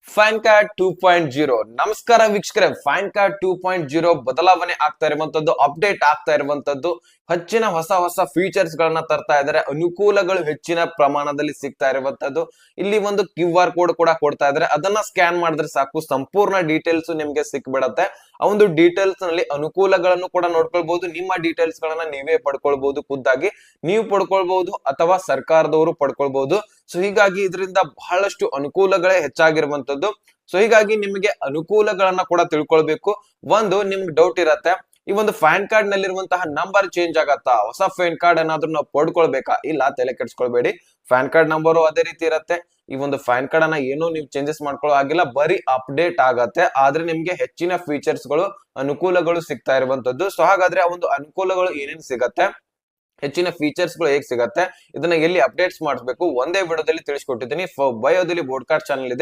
Fan card 2.0 ನಮಸ್ಕಾರ ವೀಕ್ಷಕರೇ. Fan card 2.0 ಬದಲಾವಣೆ ಆಗ್ತಾ ಇರುವಂತದ್ದು, ಅಪ್ಡೇಟ್ ಆಗ್ತಾ ಇರುವಂತದ್ದು, ಹೆಚ್ಚಿನ ಹೊಸ ಹೊಸ ಫೀಚರ್ಸ್ ಗಳನ್ನ ತರ್ತಾ ಇದ್ದಾರೆ. ಅನುಕೂಲಗಳು ಹೆಚ್ಚಿನ ಪ್ರಮಾಣದಲ್ಲಿ ಸಿಗ್ತಾ ಇರುವಂತದ್ದು. ಇಲ್ಲಿ ಒಂದು QR ಕೋಡ್ ಕೂಡ ಕೊಡ್ತಾ ಇದ್ದಾರೆ. ಅದನ್ನ ಸ್ಕ್ಯಾನ್ ಮಾಡಿದ್ರೆ ಸಾಕು, ಸಂಪೂರ್ಣ ಡೀಟೇಲ್ಸ್ ನಿಮ್ಗೆ ಸಿಕ್ಬಿಡತ್ತೆ. ಆ ಒಂದು ಡೀಟೇಲ್ಸ್ ನಲ್ಲಿ ಅನುಕೂಲಗಳನ್ನು ಕೂಡ ನೋಡ್ಕೊಳ್ಬಹುದು. ನಿಮ್ಮ ಡೀಟೇಲ್ಸ್ ಗಳನ್ನ ನೀವೇ ಪಡ್ಕೊಳ್ಬಹುದು, ಖುದ್ದಾಗಿ ನೀವು ಪಡ್ಕೊಳ್ಬಹುದು ಅಥವಾ ಸರ್ಕಾರದವರು ಪಡ್ಕೊಳ್ಬಹುದು. ಸೊ ಹೀಗಾಗಿ ಇದರಿಂದ ಬಹಳಷ್ಟು ಅನುಕೂಲಗಳೇ ಹೆಚ್ಚಾಗಿರುವಂತದ್ದು. ಸೊ ಹೀಗಾಗಿ ನಿಮಗೆ ಅನುಕೂಲಗಳನ್ನ ಕೂಡ ತಿಳ್ಕೊಳ್ಬೇಕು. ಒಂದು ನಿಮ್ಗೆ ಡೌಟ್ ಇರತ್ತೆ, ಈ ಒಂದು ಫ್ಯಾನ್ ಕಾರ್ಡ್ ನಲ್ಲಿರುವಂತಹ ನಂಬರ್ ಚೇಂಜ್ ಆಗತ್ತಾ, ಹೊಸ ಫ್ಯಾನ್ ಕಾರ್ಡ್ ಏನಾದ್ರೂ ನಾವು ಪಡ್ಕೊಳ್ಬೇಕಾ? ಇಲ್ಲ, ತಲೆ ಕೆಡ್ಸ್ಕೊಳ್ಬೇಡಿ. ಫ್ಯಾನ್ ಕಾರ್ಡ್ ನಂಬರು ಅದೇ ರೀತಿ ಇರತ್ತೆ. ಈ ಒಂದು ಫ್ಯಾನ್ ಕಾರ್ಡ್ ಅನ್ನ ಏನು ನೀವು ಚೇಂಜಸ್ ಮಾಡ್ಕೊಳ್ಳೋ ಆಗಿಲ್ಲ, ಬರೀ ಅಪ್ಡೇಟ್ ಆಗತ್ತೆ. ಆದ್ರೆ ನಿಮ್ಗೆ ಹೆಚ್ಚಿನ ಫೀಚರ್ಸ್ ಗಳು, ಅನುಕೂಲಗಳು ಸಿಗ್ತಾ ಇರುವಂತದ್ದು. ಸೊ ಹಾಗಾದ್ರೆ ಆ ಒಂದು ಅನುಕೂಲಗಳು ಏನೇನ್ ಸಿಗತ್ತೆ, ಹೆಚ್ಚಿನ ಫೀಚರ್ಸ್ ಗಳು ಹೇಗ್ ಸಿಗತ್ತೆ, ಇದನ್ನ ಎಲ್ಲಿ ಅಪ್ಡೇಟ್ಸ್ ಮಾಡಿಸ್ಬೇಕು, ಒಂದೇ ವಿಡಿಯೋದಲ್ಲಿ ತಿಳಿಸ್ಕೊಟ್ಟಿದ್ದೀನಿ. ಬಯೋದಲ್ಲಿ ಬೋರ್ಡ್ ಕಾರ್ಡ್ ಚಾನಲ್ ಇದೆ,